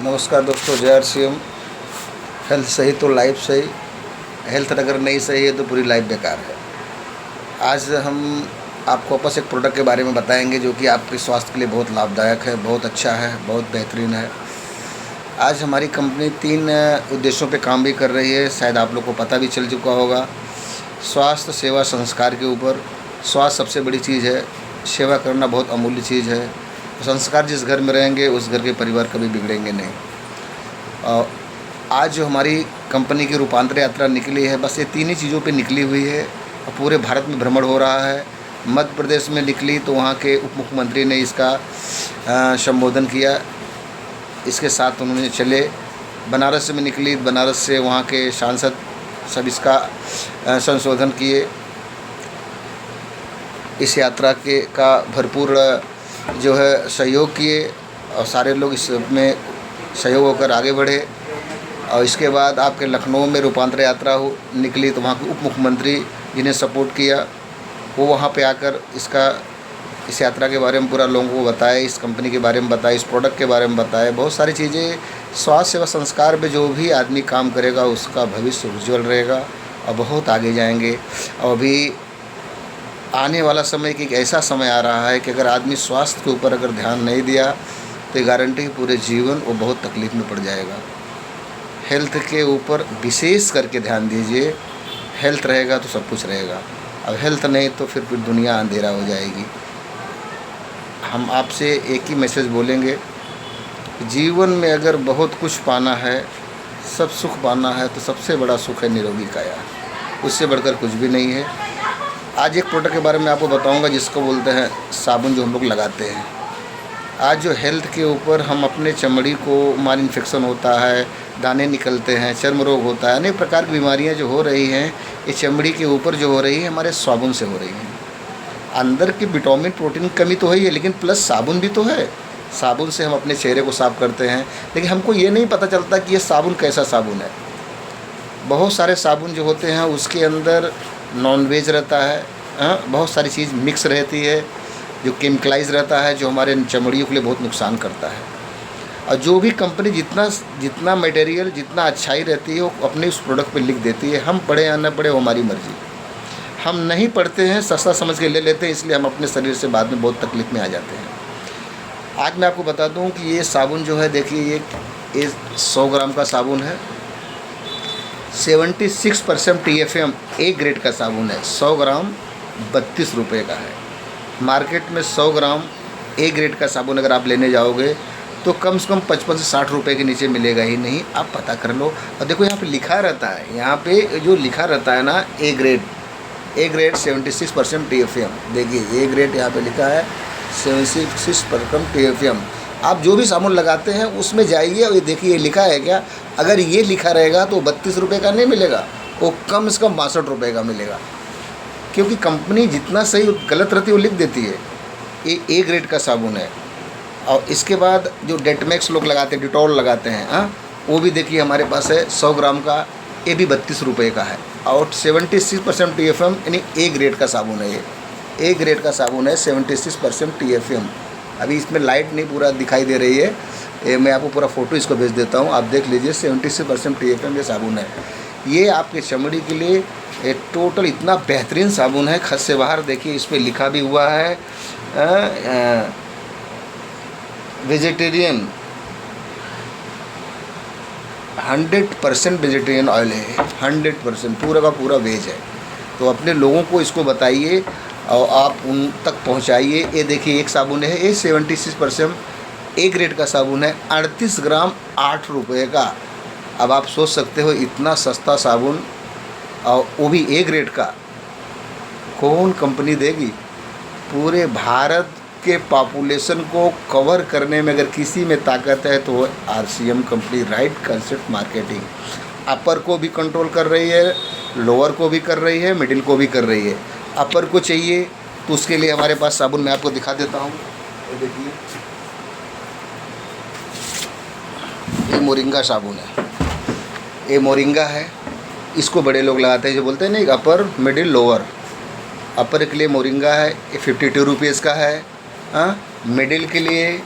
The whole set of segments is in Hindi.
नमस्कार दोस्तों, जय RCM। हेल्थ सही तो लाइफ सही। हेल्थ अगर नहीं सही है तो पूरी लाइफ बेकार है। आज हम आपको वापस एक प्रोडक्ट के बारे में बताएंगे जो कि आपके स्वास्थ्य के लिए बहुत लाभदायक है, बहुत अच्छा है, बहुत बेहतरीन है। आज हमारी कंपनी 3 उद्देश्यों पे काम भी कर रही है, शायद आप लोग को पता भी चल चुका होगा। स्वास्थ्य, सेवा, संस्कार के ऊपर। स्वास्थ्य सबसे बड़ी चीज़ है, सेवा करना बहुत अमूल्य चीज़ है। संस्कार जिस घर में रहेंगे उस घर के परिवार कभी बिगड़ेंगे नहीं। और आज जो हमारी कंपनी की रूपांतर यात्रा निकली है, बस ये 3 ही चीज़ों पे निकली हुई है और पूरे भारत में भ्रमण हो रहा है। मध्य प्रदेश में निकली तो वहाँ के उप मुख्यमंत्री ने इसका संबोधन किया, इसके साथ उन्होंने चले। बनारस में निकली, बनारस से वहाँ के सांसद सब इसका संशोधन किए। इस यात्रा का भरपूर जो है सहयोग किए और सारे लोग इसमें सहयोग होकर आगे बढ़े। और इसके बाद आपके लखनऊ में रूपांतर यात्रा निकली तो वहाँ के उप मुख्यमंत्री जिन्हें सपोर्ट किया, वो वहाँ पे आकर इस यात्रा के बारे में पूरा लोगों को बताए, इस कंपनी के बारे में बताए, इस प्रोडक्ट के बारे में बताए। बहुत सारी चीज़ें स्वास्थ्य सेवा संस्कार में जो भी आदमी काम करेगा उसका भविष्य उज्ज्वल रहेगा और बहुत आगे जाएंगे। और अभी आने वाला समय कि एक ऐसा समय आ रहा है कि अगर आदमी स्वास्थ्य के ऊपर अगर ध्यान नहीं दिया तो ये गारंटी पूरे जीवन वो बहुत तकलीफ़ में पड़ जाएगा। हेल्थ के ऊपर विशेष करके ध्यान दीजिए। हेल्थ रहेगा तो सब कुछ रहेगा, अब हेल्थ नहीं तो फिर दुनिया अंधेरा हो जाएगी। हम आपसे एक ही मैसेज बोलेंगे, जीवन में अगर बहुत कुछ पाना है, सब सुख पाना है तो सबसे बड़ा सुख है निरोगी काया, उससे बढ़कर कुछ भी नहीं है। आज एक प्रोडक्ट के बारे में आपको बताऊंगा जिसको बोलते हैं साबुन, जो हम लोग लगाते हैं। आज जो हेल्थ के ऊपर हम अपने चमड़ी को माल इन्फेक्शन होता है, दाने निकलते हैं, चर्म रोग होता है, अनेक प्रकार की बीमारियां जो हो रही हैं ये चमड़ी के ऊपर जो हो रही है हमारे साबुन से हो रही हैं। अंदर की विटामिन प्रोटीन कमी तो है ही है, लेकिन प्लस साबुन भी तो है। साबुन से हम अपने चेहरे को साफ़ करते हैं, लेकिन हमको ये नहीं पता चलता कि ये साबुन कैसा साबुन है। बहुत सारे साबुन जो होते हैं उसके अंदर नॉन वेज रहता है, बहुत सारी चीज़ मिक्स रहती है, जो केमिकलाइज रहता है, जो हमारे चमड़ियों के लिए बहुत नुकसान करता है। और जो भी कंपनी जितना मटेरियल, जितना अच्छाई रहती है वो अपने उस प्रोडक्ट पे लिख देती है। हम पढ़े या न पढ़े वो हमारी मर्ज़ी। हम नहीं पढ़ते हैं, सस्ता समझ के ले लेते हैं, इसलिए हम अपने शरीर से बाद में बहुत तकलीफ़ में आ जाते हैं। आज मैं आपको बता दूं कि ये साबुन जो है, देखिए ये 100 ग्राम का साबुन है। 76% TFM ए ग्रेड का साबुन है। 100 ग्राम 32 रुपये का है। मार्केट में 100 ग्राम ए ग्रेड का साबुन अगर आप लेने जाओगे तो कम से कम 55 से 60 रुपये के नीचे मिलेगा ही नहीं। आप पता कर लो। और देखो यहाँ पे लिखा रहता है, यहाँ पे जो लिखा रहता है ना, ए ग्रेड 76% TFM। देखिए ए ग्रेड यहाँ पे लिखा है 76% TFM। आप जो भी साबुन लगाते हैं उसमें जाइए और ये देखिए ये लिखा है क्या। अगर ये लिखा रहेगा तो 32 रुपये का नहीं मिलेगा, वो कम से कम 62 रुपये का मिलेगा। क्योंकि कंपनी जितना सही गलत रहती है वो लिख देती है। ये ए ग्रेड का साबुन है। और इसके बाद जो डेटमैक्स लोग लगाते हैं, डिटॉल लगाते हैं, वो भी देखिए हमारे पास है 100 ग्राम का, ये भी 32 रुपये का है। और 76% TFM यानी ए ग्रेड का साबुन है। ये ए ग्रेड का साबुन है, 76% TFM। अभी इसमें लाइट नहीं पूरा दिखाई दे रही है, ये मैं आपको पूरा फ़ोटो इसको भेज देता हूँ, आप देख लीजिए। 76% TFM ये साबुन है। ये आपके चमड़ी के लिए ये टोटल इतना बेहतरीन साबुन है, खत से बाहर। देखिए इस पर लिखा भी हुआ है वेजिटेरियन, 100% वेजिटेरियन ऑयल है, 100% पूरा का पूरा वेज है। तो अपने लोगों को इसको बताइए और आप उन तक पहुंचाइए। ये देखिए एक साबुन है, ये 76% ए ग्रेड का साबुन है, 38 ग्राम 8 रुपये का। अब आप सोच सकते हो इतना सस्ता साबुन और वो भी ए ग्रेड का कौन कंपनी देगी। पूरे भारत के पॉपुलेशन को कवर करने में अगर किसी में ताकत है तो RCM company, right concept marketing. Upper को भी कंट्रोल कर रही है, लोअर को भी कर रही है, मिडिल को भी कर रही है। अपर को चाहिए तो उसके लिए हमारे पास साबुन मैं आपको दिखा देता हूँ। ये देखिए ये मोरिंगा साबुन है, ये मोरिंगा है। इसको बड़े लोग लगाते हैं, जो बोलते हैं ना अपर मिडिल लोअर। अपर के लिए मोरिंगा है, ये 52 रुपीज़ का है। मिडिल के लिए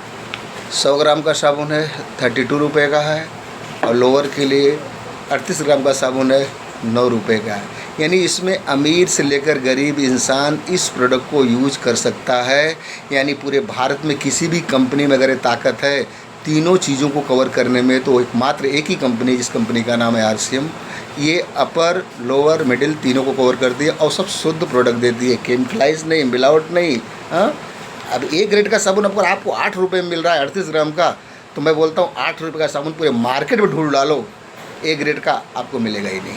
100 ग्राम का साबुन है 32 रुपये का है, और लोअर के लिए 38 ग्राम का साबुन है 9 रुपये का है। यानी इसमें अमीर से लेकर गरीब इंसान इस प्रोडक्ट को यूज कर सकता है। यानी पूरे भारत में किसी भी कंपनी में अगर ये ताकत है तीनों चीज़ों को कवर करने में, तो मात्र एक ही कंपनी है, जिस कंपनी का नाम है RCM। ये अपर लोअर मिडिल तीनों को कवर करती है और सब शुद्ध प्रोडक्ट देती है, केमिकलाइज नहीं, मिलावट नहीं। हाँ, अब एक ग्रेड का साबुन अगर आपको 8 रुपये में मिल रहा है 38 ग्राम का, तो मैं बोलता हूँ 8 रुपये का साबुन पूरे मार्केट में ढूंढ डालो, एक ग्रेड का आपको मिलेगा ही नहीं।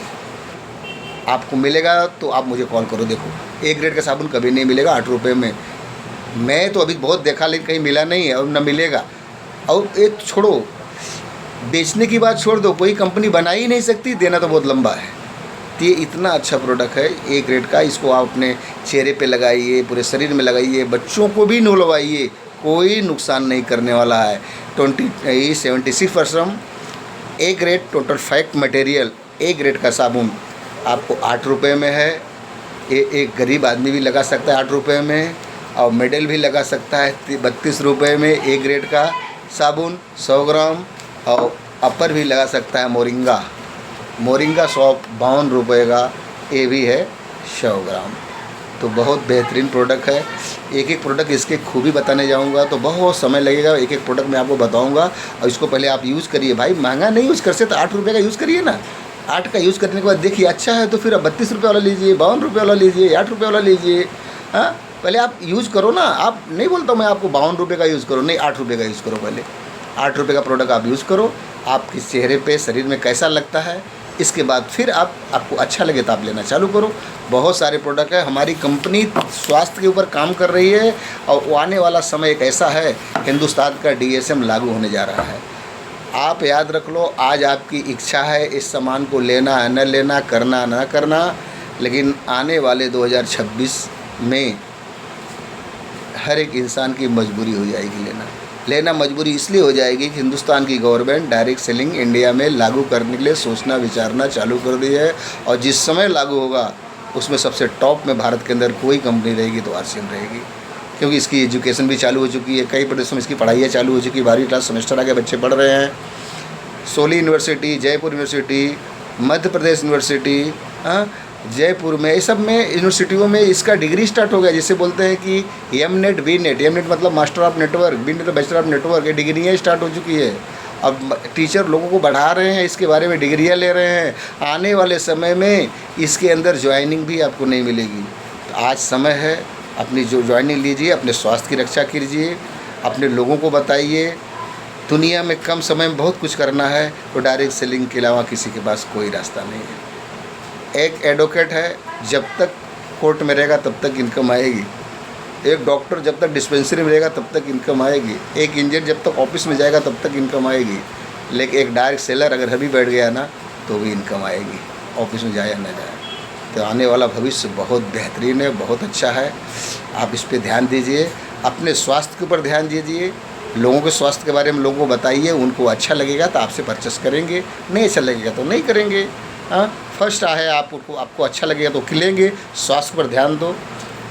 आपको मिलेगा तो आप मुझे कॉल करो, देखो एक ग्रेड का साबुन कभी नहीं मिलेगा 8 रुपये में। मैं तो अभी बहुत देखा लेकिन कहीं मिला नहीं है और न मिलेगा। और एक छोड़ो, बेचने की बात छोड़ दो, कोई कंपनी बना ही नहीं सकती, देना तो बहुत लंबा है। तो ये इतना अच्छा प्रोडक्ट है एक ग्रेड का। इसको आप अपने चेहरे पे लगाइए, पूरे शरीर में लगाइए, बच्चों को भी नहलवाइए, कोई नुकसान नहीं करने वाला है। 76% A grade total fact material A grade का साबुन आपको 8 रुपये में है। एक गरीब आदमी भी लगा सकता है 8 रुपये में, और मिडिल भी लगा सकता है 32 रुपये में ए ग्रेड का साबुन 100 ग्राम, और अपर भी लगा सकता है मोरिंगा सॉप 52 रुपये का, ये भी है 100 ग्राम। तो बहुत बेहतरीन प्रोडक्ट है। एक एक प्रोडक्ट इसके खूबी बताने जाऊंगा तो बहुत समय लगेगा, एक एक प्रोडक्ट मैं आपको बताऊंगा। और इसको पहले आप यूज़ करिए भाई, महंगा नहीं यूज़ कर सकते, 8 रुपये का यूज़ करिए ना। 8 का यूज़ करने के बाद देखिए अच्छा है तो फिर आप 32 रुपये वाला लीजिए, 52 रुपये वाला लीजिए, 8 रुपये वाला लीजिए। हाँ, पहले आप यूज़ करो ना। आप नहीं बोलता मैं आपको 52 रुपये का यूज़ करो, नहीं 8 रुपये का यूज़ करो। पहले 8 रुपये का प्रोडक्ट आप यूज़ करो, आपके चेहरे पे शरीर में कैसा लगता है, इसके बाद फिर आपको अच्छा लगे तो आप लेना चालू करो। बहुत सारे प्रोडक्ट है, हमारी कंपनी स्वास्थ्य के ऊपर काम कर रही है, और वो आने वाला समय एक ऐसा है, हिंदुस्तान का DSM लागू होने जा रहा है। आप याद रख लो, आज आपकी इच्छा है इस सामान को लेना है न लेना, करना ना करना, लेकिन आने वाले 2026 में हर एक इंसान की मजबूरी हो जाएगी लेना मजबूरी इसलिए हो जाएगी कि हिंदुस्तान की गवर्नमेंट डायरेक्ट सेलिंग इंडिया में लागू करने के लिए सोचना विचारना चालू कर दी है। और जिस समय लागू होगा उसमें सबसे टॉप में भारत के अंदर कोई कंपनी रहेगी तो RCM रहेगी, क्योंकि इसकी एजुकेशन भी चालू हो चुकी है, कई प्रदेशों में इसकी पढ़ाइयाँ चालू हो चुकी है, 12वीं क्लास सेमेस्टर आगे बच्चे पढ़ रहे हैं। सोली university, Jaipur university, Madhya Pradesh university, Jaipur में, ये सब में यूनिवर्सिटियों में इसका डिग्री स्टार्ट हो गया, जिसे बोलते हैं कि MNET BNET। MNET मतलब master of network, BNET bachelor of network, ये डिग्रियाँ स्टार्ट हो चुकी है। अब टीचर लोगों को बढ़ा रहे हैं, इसके बारे में डिग्रियाँ ले रहे हैं। आने वाले समय में इसके अंदर ज्वाइनिंग भी आपको नहीं मिलेगी। तो आज समय है, अपनी जो ज्वाइनिंग लीजिए, अपने स्वास्थ्य की रक्षा कीजिए, अपने लोगों को बताइए। दुनिया में कम समय में बहुत कुछ करना है, तो डायरेक्ट सेलिंग के अलावा किसी के पास कोई रास्ता नहीं है। एक एडवोकेट है, जब तक कोर्ट में रहेगा तब तक इनकम आएगी। एक डॉक्टर जब तक डिस्पेंसरी में रहेगा तब तक इनकम आएगी। एक इंजीनियर जब तक ऑफिस में जाएगा तब तक इनकम आएगी। लेकिन एक डायरेक्ट सेलर अगर अभी बैठ गया ना तो भी इनकम आएगी, ऑफिस में जाए या ना जाए। तो आने वाला भविष्य बहुत बेहतरीन है, बहुत अच्छा है। आप इस पर ध्यान दीजिए, अपने स्वास्थ्य के ऊपर ध्यान दीजिए, लोगों के स्वास्थ्य के बारे में लोगों को बताइए। उनको अच्छा लगेगा तो आपसे परचेस करेंगे, नहीं अच्छा लगेगा तो नहीं करेंगे। हाँ, फर्स्ट है आपको अच्छा लगेगा तो खिलेंगे। स्वास्थ्य पर ध्यान दो,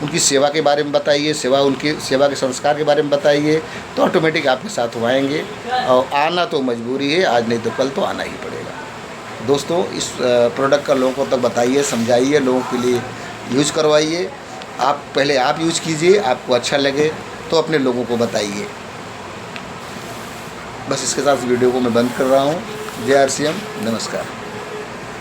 उनकी सेवा के बारे में बताइए, उनकी सेवा के संस्कार के बारे में बताइए, तो ऑटोमेटिक आपके साथ वो आएंगे। और आना तो मजबूरी है, आज नहीं तो कल तो आना ही पड़ेगा। दोस्तों, इस प्रोडक्ट का लोगों तक बताइए, समझाइए, लोगों के लिए यूज करवाइए। आप पहले आप यूज कीजिए, आपको अच्छा लगे तो अपने लोगों को बताइए। बस इसके साथ वीडियो को मैं बंद कर रहा हूँ। जय RCM, नमस्कार।